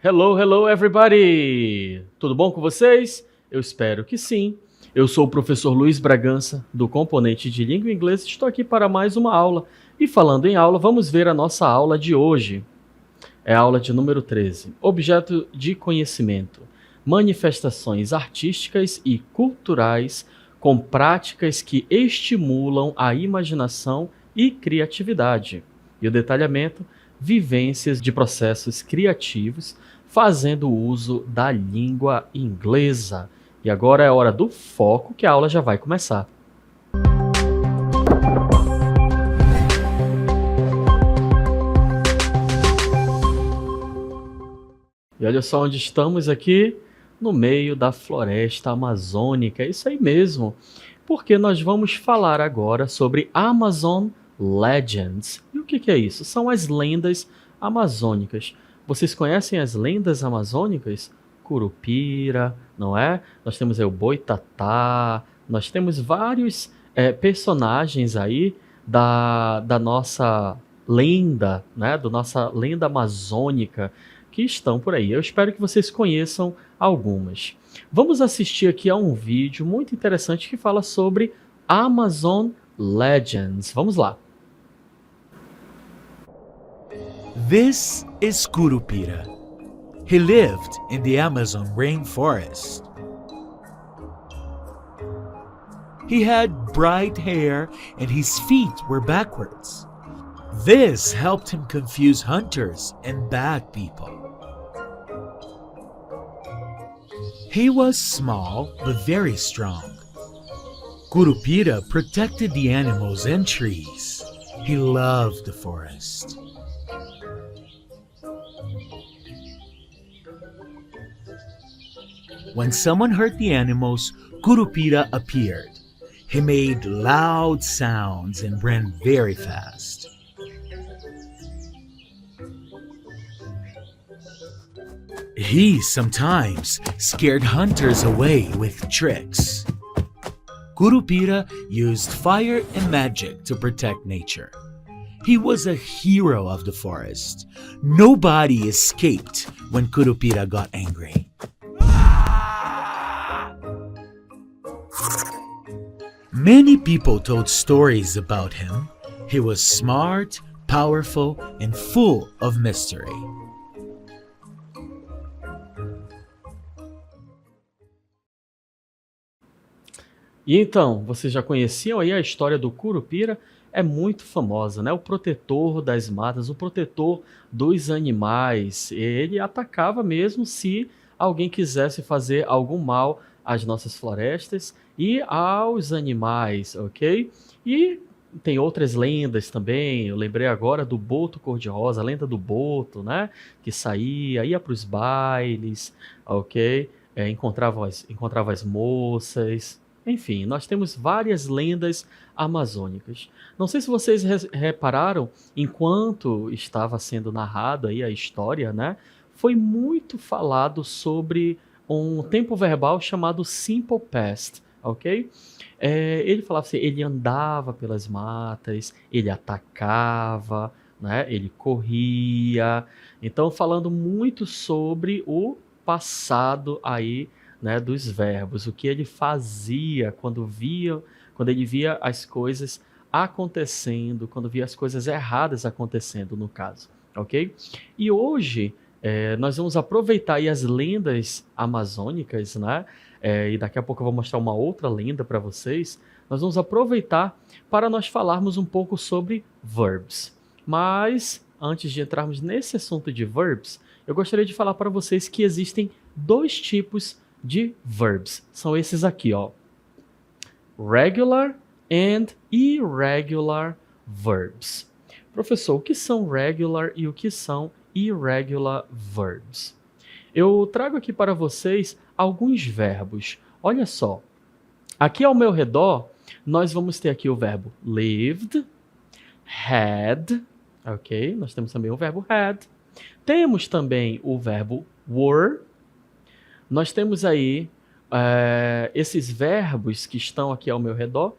Hello, hello everybody! Tudo bom com vocês? Eu espero que sim. Eu sou o professor Luiz Bragança, do Componente de Língua Inglesa. Estou aqui para mais uma aula. E falando em aula, vamos ver a nossa aula de hoje. É a aula de número 13. Objeto de conhecimento. Manifestações artísticas e culturais com práticas que estimulam a imaginação e criatividade. E o detalhamento, vivências de processos criativos fazendo uso da língua inglesa. E agora é hora do foco, que a aula já vai começar. E olha só onde estamos aqui, no meio da floresta amazônica. É isso aí mesmo, porque nós vamos falar agora sobre Amazon Legends. E o que é isso? São as lendas amazônicas. Vocês conhecem as lendas amazônicas? Curupira, não é? Nós temos aí o Boitatá, nós temos vários personagens aí da nossa lenda, né? Da nossa lenda amazônica, que estão por aí. Eu espero que vocês conheçam algumas. Vamos assistir aqui a um vídeo muito interessante que fala sobre Amazon Legends. Vamos lá. This is Curupira. He lived in the Amazon rainforest. He had bright hair and his feet were backwards. This helped him confuse hunters and bad people. He was small but very strong. Curupira protected the animals and trees. He loved the forest. When someone hurt the animals, Curupira appeared. He made loud sounds and ran very fast. He sometimes scared hunters away with tricks. Curupira used fire and magic to protect nature. He was a hero of the forest. Nobody escaped when Curupira got angry. Many people told stories about him. He was smart, powerful, and full of mystery. E então, vocês já conheciam aí a história do Curupira? É muito famosa, né? O protetor das matas, o protetor dos animais. Ele atacava mesmo se alguém quisesse fazer algum mal às nossas florestas e aos animais, ok? E tem outras lendas também. Eu lembrei agora do Boto Cor-de-Rosa, a lenda do Boto, né? Que saía, ia para os bailes, ok? Encontrava as moças. Enfim, nós temos várias lendas amazônicas. Não sei se vocês repararam, enquanto estava sendo narrada aí a história, né? Foi muito falado sobre um tempo verbal chamado Simple Past, ok? Ele falava assim, ele andava pelas matas, ele atacava, né? Ele corria. Então, falando muito sobre o passado aí, né, dos verbos, o que ele fazia quando ele via as coisas acontecendo, quando via as coisas erradas acontecendo, no caso, ok? E hoje nós vamos aproveitar aí as lendas amazônicas, né? E daqui a pouco eu vou mostrar uma outra lenda para vocês. Nós vamos aproveitar para nós falarmos um pouco sobre verbs. Mas antes de entrarmos nesse assunto de verbs, eu gostaria de falar para vocês que existem dois tipos de verbs. São esses aqui, ó. Regular and irregular verbs. Professor, o que são regular e o que são irregular verbs? Eu trago aqui para vocês alguns verbos. Olha só. Aqui ao meu redor, nós vamos ter aqui o verbo lived, had, ok? Nós temos também o verbo had. Temos também o verbo were. Nós temos aí esses verbos que estão aqui ao meu redor,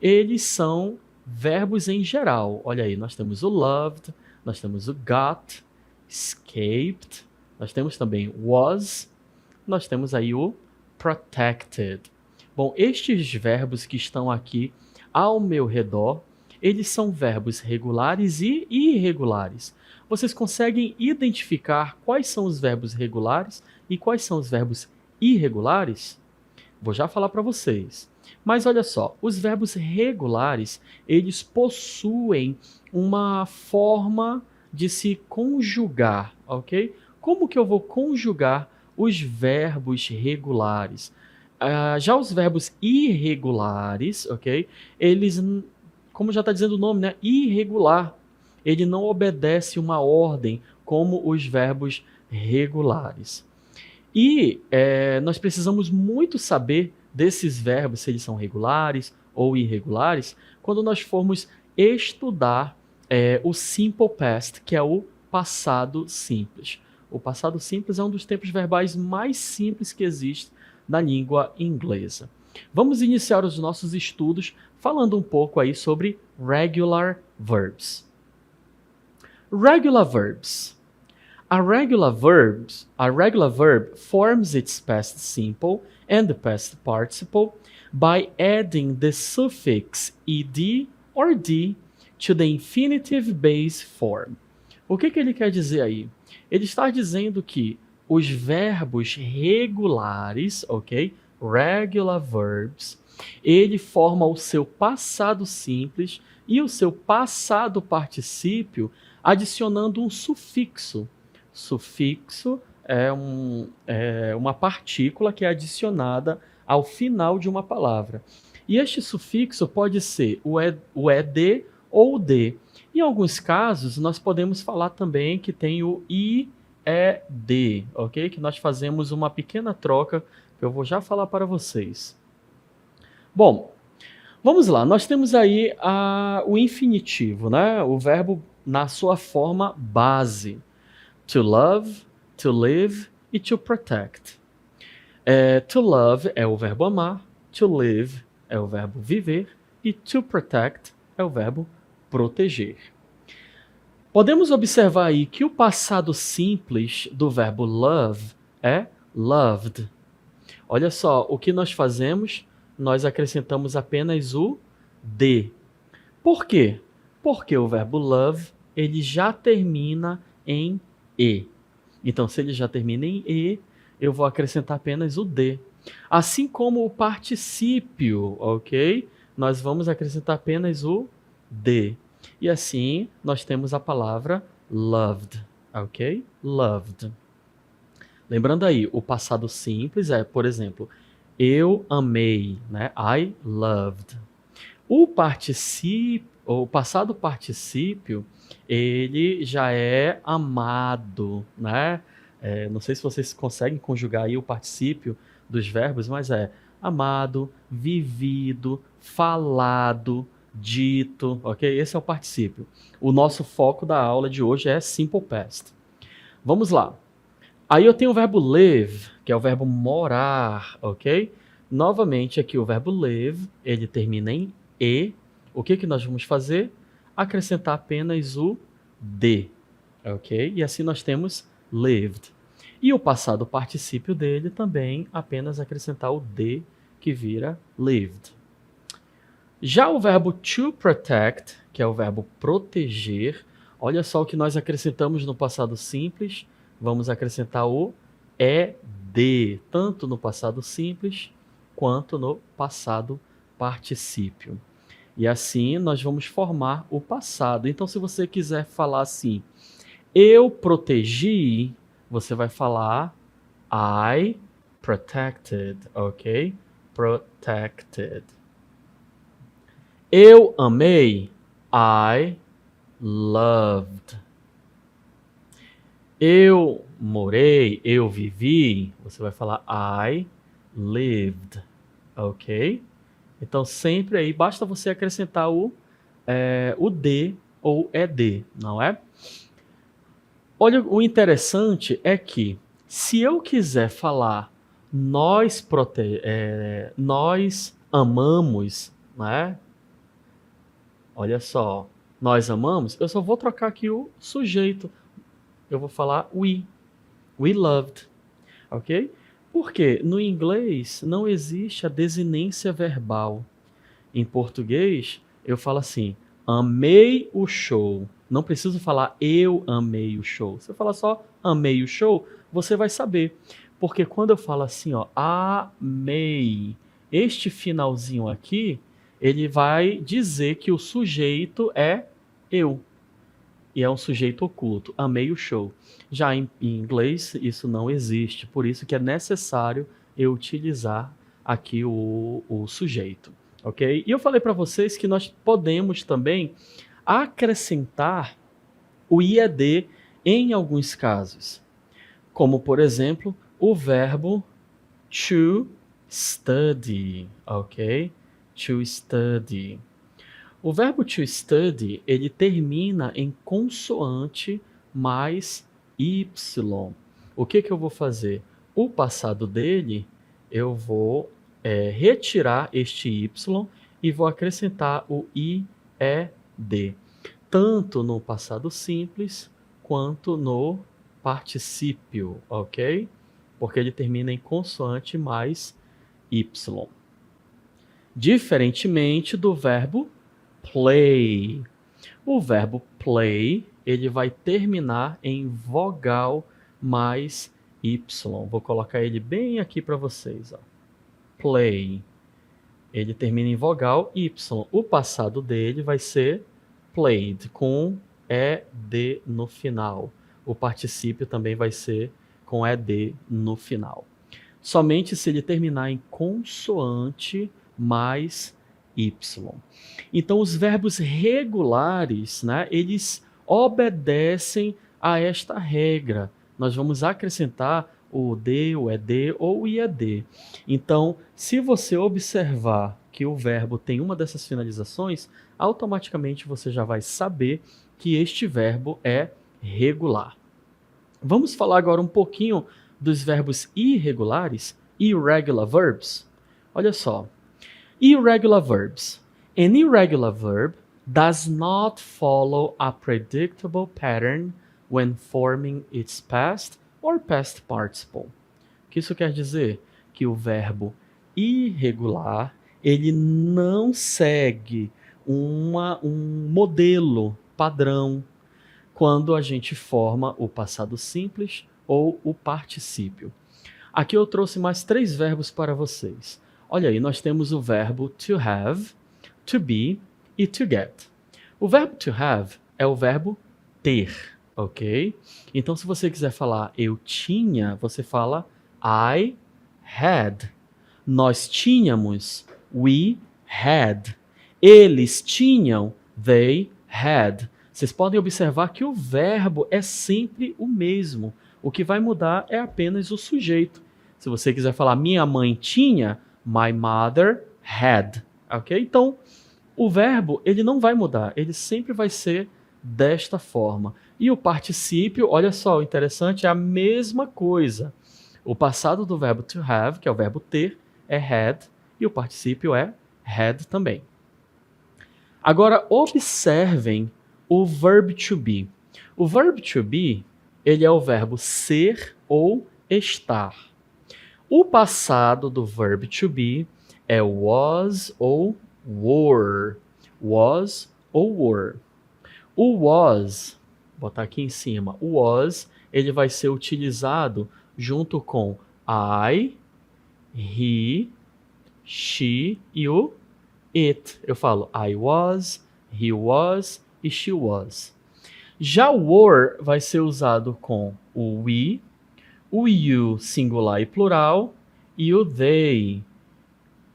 eles são verbos em geral. Olha aí, nós temos o loved, nós temos o got, escaped, Nós temos também was, nós temos aí o protected. Bom, estes verbos que estão aqui ao meu redor, eles são verbos regulares e irregulares. Vocês conseguem identificar quais são os verbos regulares e quais são os verbos irregulares? Vou já falar para vocês. Mas olha só, os verbos regulares, eles possuem uma forma de se conjugar, ok? Como que eu vou conjugar os verbos regulares? Já os verbos irregulares, ok? Eles, como já está dizendo o nome, né? Irregular. Ele não obedece uma ordem como os verbos regulares. E nós precisamos muito saber desses verbos, se eles são regulares ou irregulares, quando nós formos estudar o simple past, que é o passado simples. O passado simples é um dos tempos verbais mais simples que existe na língua inglesa. Vamos iniciar os nossos estudos falando um pouco aí sobre regular verbs. Regular verbs. A regular verb forms its past simple and the past participle by adding the suffix ed or d to the infinitive base form. O que ele quer dizer aí? Ele está dizendo que os verbos regulares, ok? Regular verbs, ele forma o seu passado simples e o seu passado particípio adicionando um sufixo. Sufixo é uma partícula que é adicionada ao final de uma palavra. E este sufixo pode ser o ed ou o d. Em alguns casos, nós podemos falar também que tem o ied, ok? Que nós fazemos uma pequena troca, que eu vou já falar para vocês. Bom, vamos lá. Nós temos aí o infinitivo, né? O verbo na sua forma base. To love, to live e to protect. To love é o verbo amar, to live é o verbo viver e to protect é o verbo proteger. Podemos observar aí que o passado simples do verbo love é loved. Olha só, o que nós fazemos? Nós acrescentamos apenas o de. Por quê? Porque o verbo love, ele já termina em e. Então, se ele já termina em e, eu vou acrescentar apenas o de. Assim como o particípio, ok? Nós vamos acrescentar apenas o de. E assim, nós temos a palavra loved, ok? Loved. Lembrando aí, o passado simples é, por exemplo, eu amei, né? I loved. O passado particípio, ele já é amado, né? Não sei se vocês conseguem conjugar aí o particípio dos verbos, mas é amado, vivido, falado, dito, ok? Esse é o particípio. O nosso foco da aula de hoje é simple past. Vamos lá. Aí eu tenho o verbo live, que é o verbo morar, ok? Novamente aqui o verbo live, ele termina em e. O que nós vamos fazer? Acrescentar apenas o de, ok? E assim nós temos lived. E o passado particípio dele também apenas acrescentar o de, que vira lived. Já o verbo to protect, que é o verbo proteger, olha só o que nós acrescentamos no passado simples. Vamos acrescentar o ed, tanto no passado simples quanto no passado particípio. E assim nós vamos formar o passado. Então, se você quiser falar assim, eu protegi, você vai falar I protected, ok? Protected. Eu amei, I loved. Eu morei, eu vivi, você vai falar I lived, ok? Então, sempre aí, basta você acrescentar o de ou ed, não é? Olha, o interessante é que, se eu quiser falar nós amamos, né? Olha só, nós amamos, eu só vou trocar aqui o sujeito. Eu vou falar we. We loved. Ok? Porque no inglês não existe a desinência verbal. Em português, eu falo assim, amei o show. Não preciso falar eu amei o show. Se eu falar só amei o show, você vai saber. Porque quando eu falo assim, ó, amei, este finalzinho aqui, ele vai dizer que o sujeito é eu. E é um sujeito oculto. Amei o show. Já em inglês, isso não existe. Por isso que é necessário eu utilizar aqui o sujeito. Ok? E eu falei para vocês que nós podemos também acrescentar o IED em alguns casos. Como, por exemplo, o verbo to study. Ok? To study. O verbo to study, ele termina em consoante mais Y. O que eu vou fazer? O passado dele, eu vou retirar este Y e vou acrescentar o IED. Tanto no passado simples, quanto no particípio, ok? Porque ele termina em consoante mais Y. Diferentemente do verbo play. O verbo play, ele vai terminar em vogal mais Y. Vou colocar ele bem aqui para vocês. Ó. Play. Ele termina em vogal Y. O passado dele vai ser played, com ED no final. O particípio também vai ser com ED no final. Somente se ele terminar em consoante mais Y. Então, os verbos regulares, né, eles obedecem a esta regra. Nós vamos acrescentar o D, o ED ou o IED. Então, se você observar que o verbo tem uma dessas finalizações, automaticamente você já vai saber que este verbo é regular. Vamos falar agora um pouquinho dos verbos irregulares, irregular verbs. Olha só. Irregular verbs. An irregular verb does not follow a predictable pattern when forming its past or past participle. O que isso quer dizer? Que o verbo irregular, ele não segue um modelo padrão quando a gente forma o passado simples ou o particípio. Aqui eu trouxe mais 3 verbos para vocês. Olha aí, nós temos o verbo to have, to be e to get. O verbo to have é o verbo ter, ok? Então, se você quiser falar eu tinha, você fala I had. Nós tínhamos, we had. Eles tinham, they had. Vocês podem observar que o verbo é sempre o mesmo. O que vai mudar é apenas o sujeito. Se você quiser falar minha mãe tinha, my mother had. Ok? Então, o verbo ele não vai mudar. Ele sempre vai ser desta forma. E o particípio, olha só, o interessante é a mesma coisa. O passado do verbo to have, que é o verbo ter, é had. E o particípio é had também. Agora, observem o verb to be. O verb to be, ele é o verbo ser ou estar. O passado do verb to be é was ou were. Was ou were. O was, vou botar aqui em cima, o was, ele vai ser utilizado junto com I, he, she e o it. Eu falo I was, he was e she was. Já o were vai ser usado com o we, o you singular e plural e o they.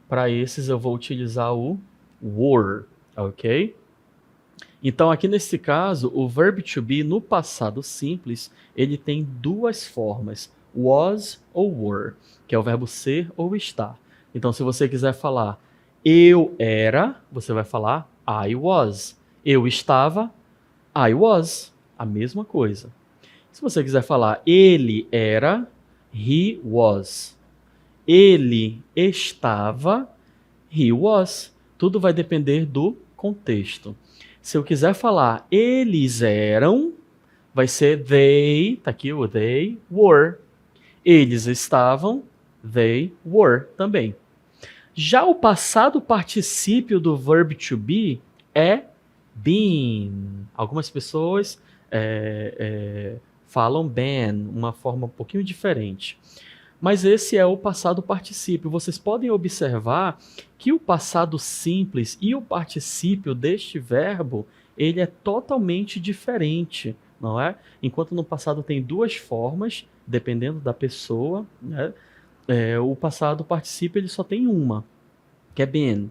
Para esses eu vou utilizar o were, ok? Então aqui nesse caso, o verb to be no passado simples, ele tem 2 formas, was ou were, que é o verbo ser ou estar. Então se você quiser falar eu era, você vai falar I was. Eu estava, I was. A mesma coisa. Se você quiser falar ele era, he was. Ele estava, he was. Tudo vai depender do contexto. Se eu quiser falar eles eram, vai ser they, tá aqui o they, were. Eles estavam, they were também. Já o passado particípio do verb to be é been. Algumas pessoas falam been, uma forma um pouquinho diferente. Mas esse é o passado particípio. Vocês podem observar que o passado simples e o particípio deste verbo, ele é totalmente diferente, não é? Enquanto no passado tem duas formas, dependendo da pessoa, né? O passado particípio ele só tem uma, que é been.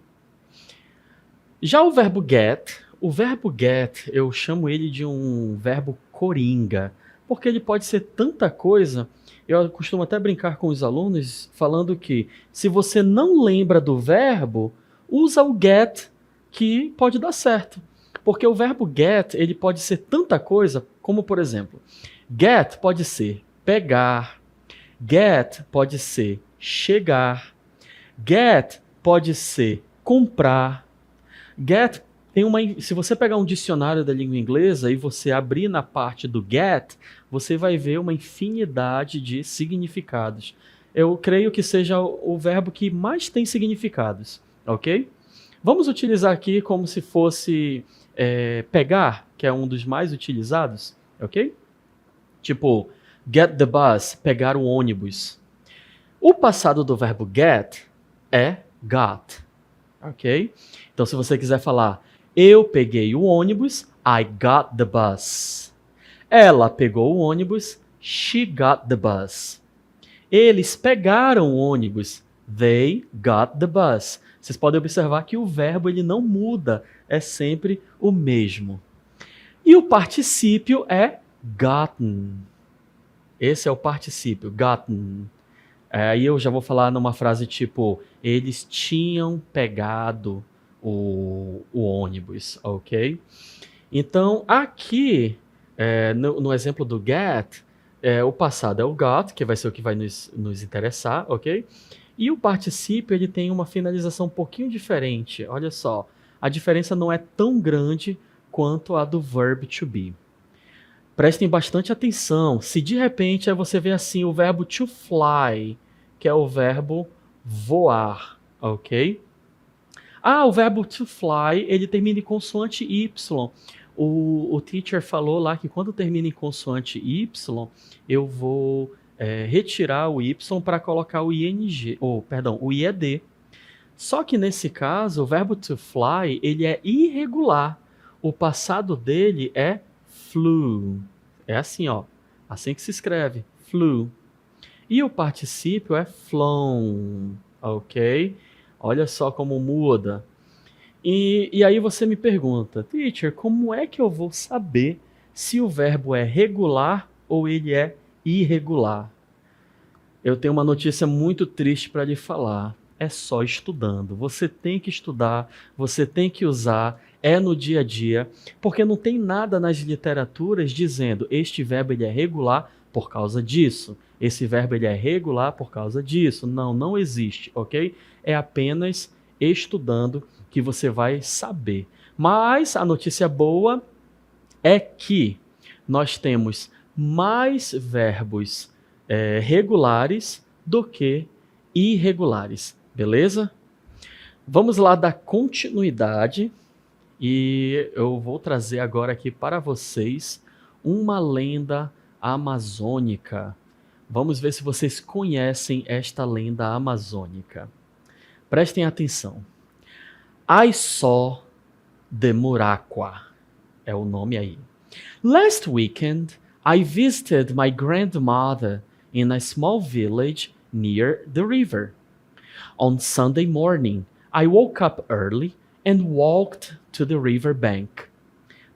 Já o verbo get, eu chamo ele de um verbo coringa, porque ele pode ser tanta coisa. Eu costumo até brincar com os alunos falando que se você não lembra do verbo, usa o get que pode dar certo. Porque o verbo get, ele pode ser tanta coisa, como por exemplo, get pode ser pegar, get pode ser chegar, get pode ser comprar, get se você pegar um dicionário da língua inglesa e você abrir na parte do get, você vai ver uma infinidade de significados. Eu creio que seja o verbo que mais tem significados, ok? Vamos utilizar aqui como se fosse pegar, que é um dos mais utilizados, ok? Tipo, get the bus, pegar o ônibus. O passado do verbo get é got, ok? Então, se você quiser falar, eu peguei o ônibus, I got the bus. Ela pegou o ônibus, she got the bus. Eles pegaram o ônibus, they got the bus. Vocês podem observar que o verbo ele não muda, é sempre o mesmo. E o particípio é gotten. Esse é o particípio, gotten. Aí eu já vou falar numa frase tipo, eles tinham pegado o ônibus, ok? Então, aqui, no exemplo do get, o passado é o got, que vai ser o que vai nos interessar, ok? E o particípio, ele tem uma finalização um pouquinho diferente. Olha só, a diferença não é tão grande quanto a do verb to be. Prestem bastante atenção. Se de repente você vê assim o verbo to fly, que é o verbo voar, ok? O verbo to fly, ele termina em consoante Y. O teacher falou lá que quando termina em consoante Y, eu vou retirar o Y para colocar o ING, o IED. Só que nesse caso, o verbo to fly, ele é irregular. O passado dele é flew. É assim, ó. Assim que se escreve, flew. E o particípio é flown, ok? Olha só como muda. E aí você me pergunta, teacher, como é que eu vou saber se o verbo é regular ou ele é irregular? Eu tenho uma notícia muito triste para lhe falar. É só estudando. Você tem que estudar, você tem que usar, é no dia a dia, porque não tem nada nas literaturas dizendo este verbo ele é regular por causa disso. Esse verbo ele é regular por causa disso. Não existe, ok? É apenas estudando que você vai saber. Mas a notícia boa é que nós temos mais verbos regulares do que irregulares, beleza? Vamos lá dar continuidade e eu vou trazer agora aqui para vocês uma lenda amazônica. Vamos ver se vocês conhecem esta lenda amazônica. Prestem atenção. I saw the Muraqua. É o nome aí. Last weekend, I visited my grandmother in a small village near the river. On Sunday morning, I woke up early and walked to the river bank.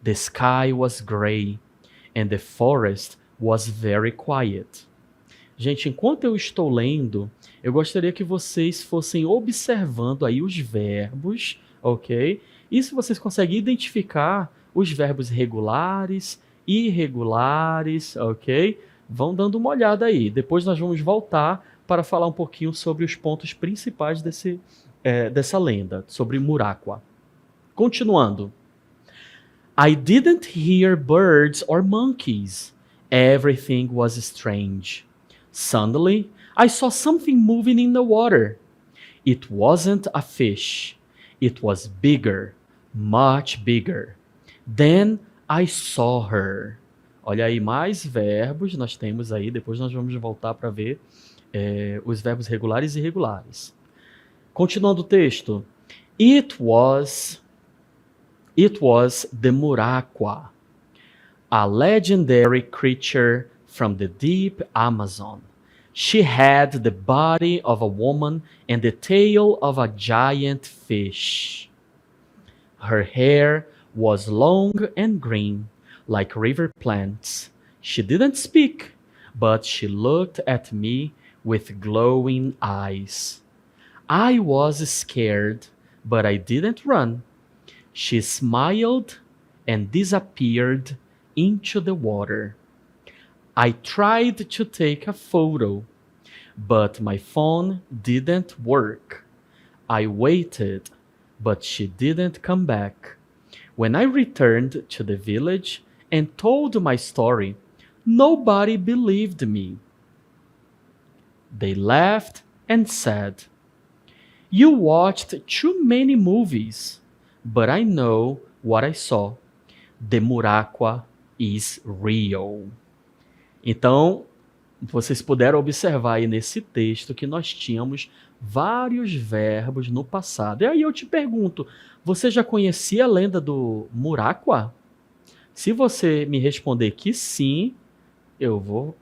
The sky was gray and the forest was very quiet. Gente, enquanto eu estou lendo, eu gostaria que vocês fossem observando aí os verbos, ok? E se vocês conseguem identificar os verbos regulares, irregulares, ok? Vão dando uma olhada aí. Depois nós vamos voltar para falar um pouquinho sobre os pontos principais dessa lenda, sobre Muraqua. Continuando. I didn't hear birds or monkeys. Everything was strange. Suddenly, I saw something moving in the water. It wasn't a fish. It was bigger, much bigger. Then I saw her. Olha aí, mais verbos nós temos aí. Depois nós vamos voltar para ver os verbos regulares e irregulares. Continuando o texto. It was the Muraqua, a legendary creature from the deep Amazon. She had the body of a woman and the tail of a giant fish. Her hair was long and green, like river plants. She didn't speak, but she looked at me with glowing eyes. I was scared, but I didn't run. She smiled and disappeared into the water. I tried to take a photo, but my phone didn't work. I waited, but she didn't come back. When I returned to the village and told my story, nobody believed me. They laughed and said, "You watched too many movies, but I know what I saw. The Muraqua is real." Então, vocês puderam observar aí nesse texto que nós tínhamos vários verbos no passado. E aí eu te pergunto, você já conhecia a lenda do Muraqua? Se você me responder que sim,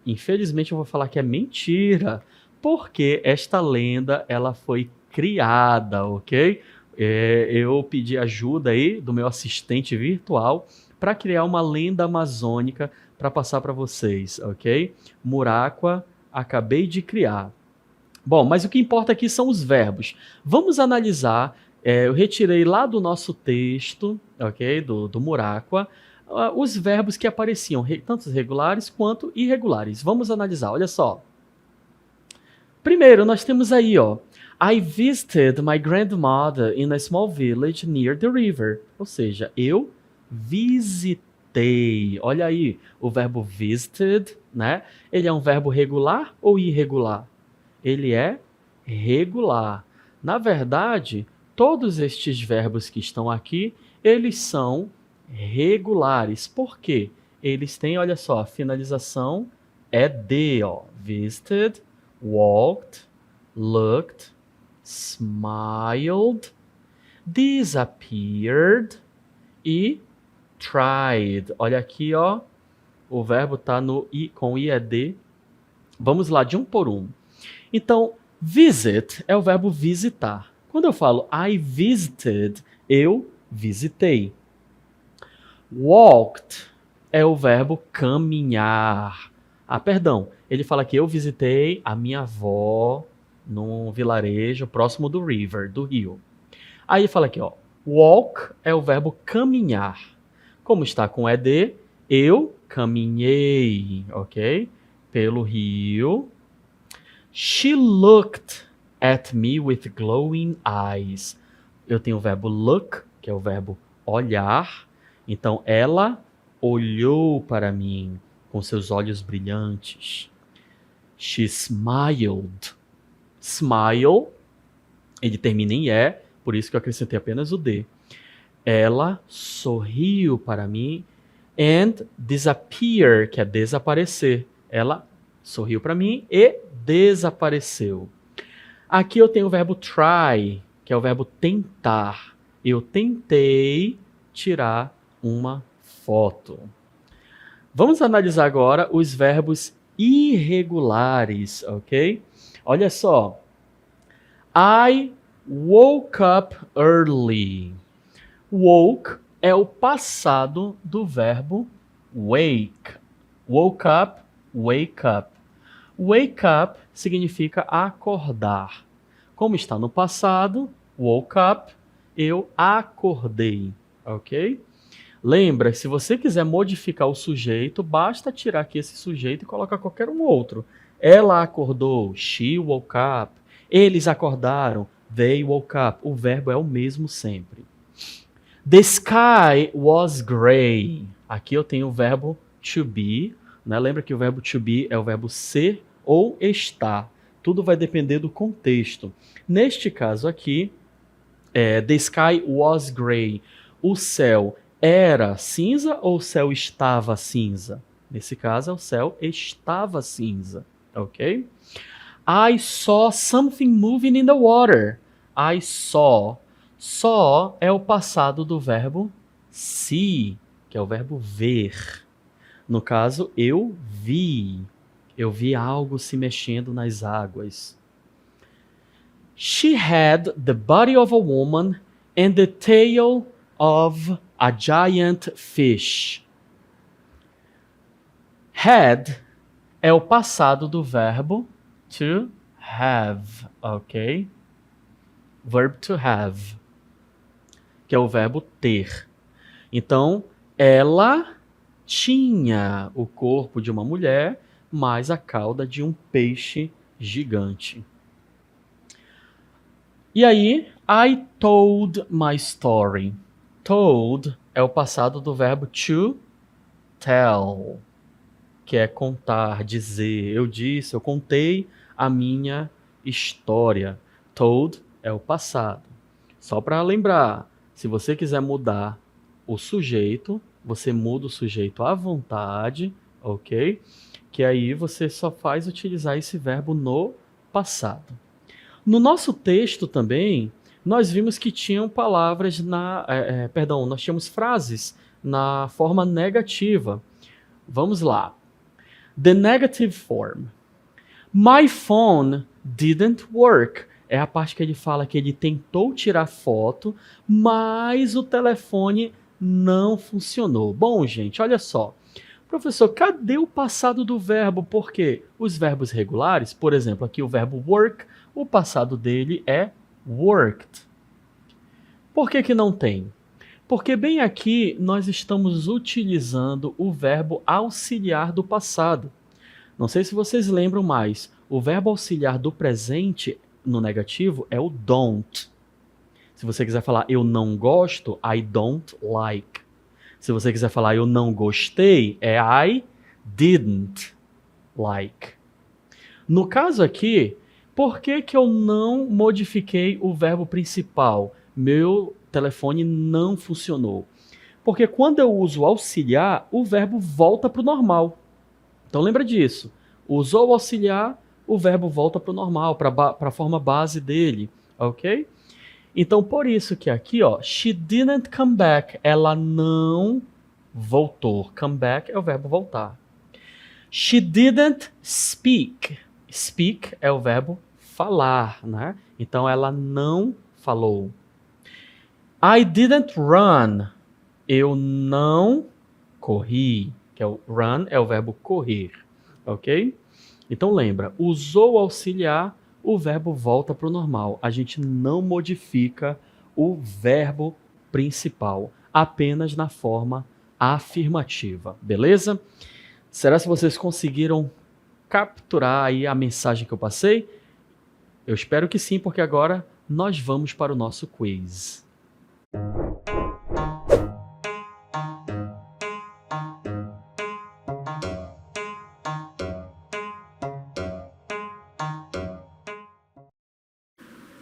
infelizmente eu vou falar que é mentira, porque esta lenda ela foi criada, ok? Eu pedi ajuda aí do meu assistente virtual para criar uma lenda amazônica para passar para vocês, ok? Muraqua, acabei de criar. Bom, mas o que importa aqui são os verbos. Vamos analisar, eu retirei lá do nosso texto, ok? Do Muraqua, os verbos que apareciam, tanto regulares quanto irregulares. Vamos analisar, olha só. Primeiro, nós temos aí, ó. I visited my grandmother in a small village near the river. Ou seja, eu visitei. Olha aí, o verbo visited, né? Ele é um verbo regular ou irregular? Ele é regular. Na verdade, todos estes verbos que estão aqui, eles são regulares. Por quê? Eles têm, olha só, a finalização é de, ó. Visited, walked, looked, smiled, disappeared e tried. Olha aqui, ó. O verbo está com IED. Vamos lá, de um por um. Então, visit é o verbo visitar. Quando eu falo I visited, eu visitei. Walked é o verbo caminhar. Perdão. Ele fala que eu visitei a minha avó num vilarejo próximo do river, do rio. Aí ele fala aqui, ó. Walk é o verbo caminhar. Como está com ED, eu caminhei, ok? Pelo rio. She looked at me with glowing eyes. Eu tenho o verbo look, que é o verbo olhar. Então, ela olhou para mim com seus olhos brilhantes. She smiled. Smile, ele termina em E, por isso que eu acrescentei apenas o D. Ela sorriu para mim. And disappear, que é desaparecer. Ela sorriu para mim e desapareceu. Aqui eu tenho o verbo try, que é o verbo tentar. Eu tentei tirar uma foto. Vamos analisar agora os verbos irregulares, ok? Olha só. I woke up early. Woke é o passado do verbo wake. Woke up, wake up. Wake up significa acordar. Como está no passado, woke up, eu acordei, ok? Lembra, se você quiser modificar o sujeito, basta tirar aqui esse sujeito e colocar qualquer um outro. Ela acordou, she woke up. Eles acordaram, they woke up. O verbo é o mesmo sempre. The sky was gray. Aqui eu tenho o verbo to be, né? Lembra que o verbo to be é o verbo ser ou estar. Tudo vai depender do contexto. Neste caso aqui, the sky was gray. O céu era cinza ou o céu estava cinza? Nesse caso, o céu estava cinza, ok? I saw something moving in the water. I saw. Saw é o passado do verbo see, que é o verbo ver. No caso, eu vi. Eu vi algo se mexendo nas águas. She had the body of a woman and the tail of a giant fish. Had é o passado do verbo to have, ok? Verb to have, que é o verbo ter. Então, ela tinha o corpo de uma mulher, mas a cauda de um peixe gigante. E aí, I told my story. Told é o passado do verbo to tell, que é contar, dizer. Eu disse, eu contei a minha história. Told é o passado. Só para lembrar, se você quiser mudar o sujeito, você muda o sujeito à vontade, ok? Que aí você só faz utilizar esse verbo no passado. No nosso texto também, nós vimos que tinham palavras nós tínhamos frases na forma negativa. Vamos lá. The negative form. My phone didn't work. É a parte que ele fala que ele tentou tirar foto, mas o telefone não funcionou. Bom, gente, olha só. Professor, cadê o passado do verbo? Porque os verbos regulares, por exemplo, aqui o verbo work, o passado dele é worked. Por que que não tem? Porque bem aqui nós estamos utilizando o verbo auxiliar do passado. Não sei se vocês lembram mais, o verbo auxiliar do presente no negativo é o don't. Se você quiser falar eu não gosto, I don't like. Se você quiser falar eu não gostei, é I didn't like. No caso aqui, por que que eu não modifiquei o verbo principal? Meu telefone não funcionou. Porque quando eu uso auxiliar, o verbo volta para o normal. Então lembra disso. Usou o auxiliar, o verbo volta para o normal, para a forma base dele, ok? Então por isso que aqui, ó, she didn't come back, ela não voltou. Come back é o verbo voltar. She didn't speak. Speak é o verbo falar, né? Então ela não falou. I didn't run. Eu não corri. Que é o run é o verbo correr, ok? Então lembra, usou o auxiliar, o verbo volta para o normal. A gente não modifica o verbo principal, apenas na forma afirmativa, beleza? Será que vocês conseguiram capturar aí a mensagem que eu passei? Eu espero que sim, porque agora nós vamos para o nosso quiz.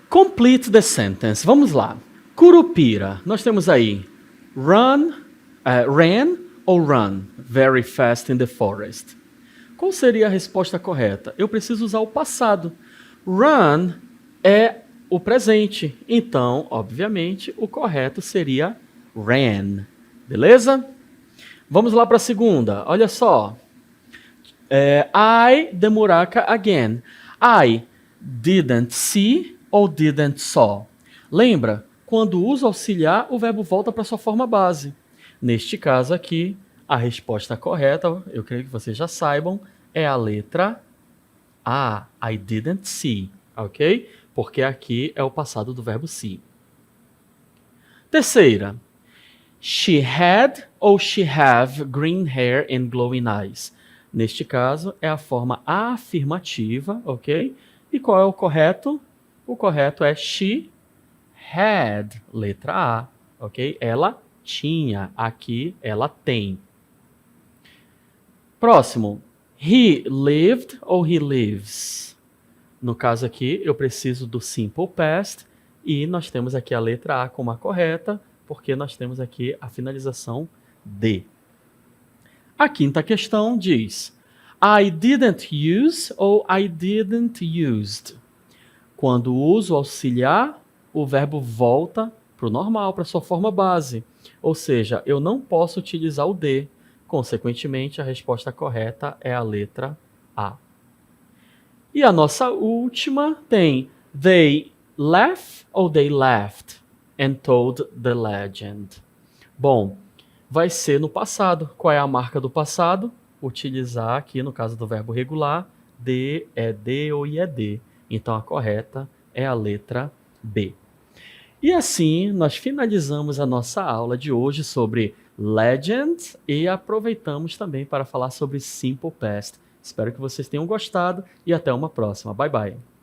Complete the sentence. Vamos lá. Curupira. Nós temos aí ran ou run very fast in the forest. Qual seria a resposta correta? Eu preciso usar o passado. Run é o presente. Então, obviamente, o correto seria ran. Beleza? Vamos lá para a segunda. Olha só. I the muraca again. I didn't see ou didn't saw. Lembra? Quando usa auxiliar, o verbo volta para sua forma base. Neste caso aqui, a resposta correta, eu creio que vocês já saibam, é a letra A. I didn't see, ok? Porque aqui é o passado do verbo see. Terceira. She had ou she have green hair and glowing eyes. Neste caso, é a forma afirmativa, ok? E qual é o correto? O correto é she had, letra A. ok? Ela tinha, aqui ela tem. Próximo, he lived ou he lives? No caso aqui, eu preciso do simple past e nós temos aqui a letra A como a correta, porque nós temos aqui a finalização D. A quinta questão diz, I didn't use ou I didn't used? Quando uso auxiliar, o verbo volta para o normal, para sua forma base. Ou seja, eu não posso utilizar o D. Consequentemente, a resposta correta é a letra A. E a nossa última tem they left ou they left and told the legend. Bom, vai ser no passado. Qual é a marca do passado? Utilizar aqui, no caso do verbo regular, de, é de ou ied. Então a correta é a letra B. E assim nós finalizamos a nossa aula de hoje sobre legend e aproveitamos também para falar sobre simple past. Espero que vocês tenham gostado e até uma próxima. Bye bye.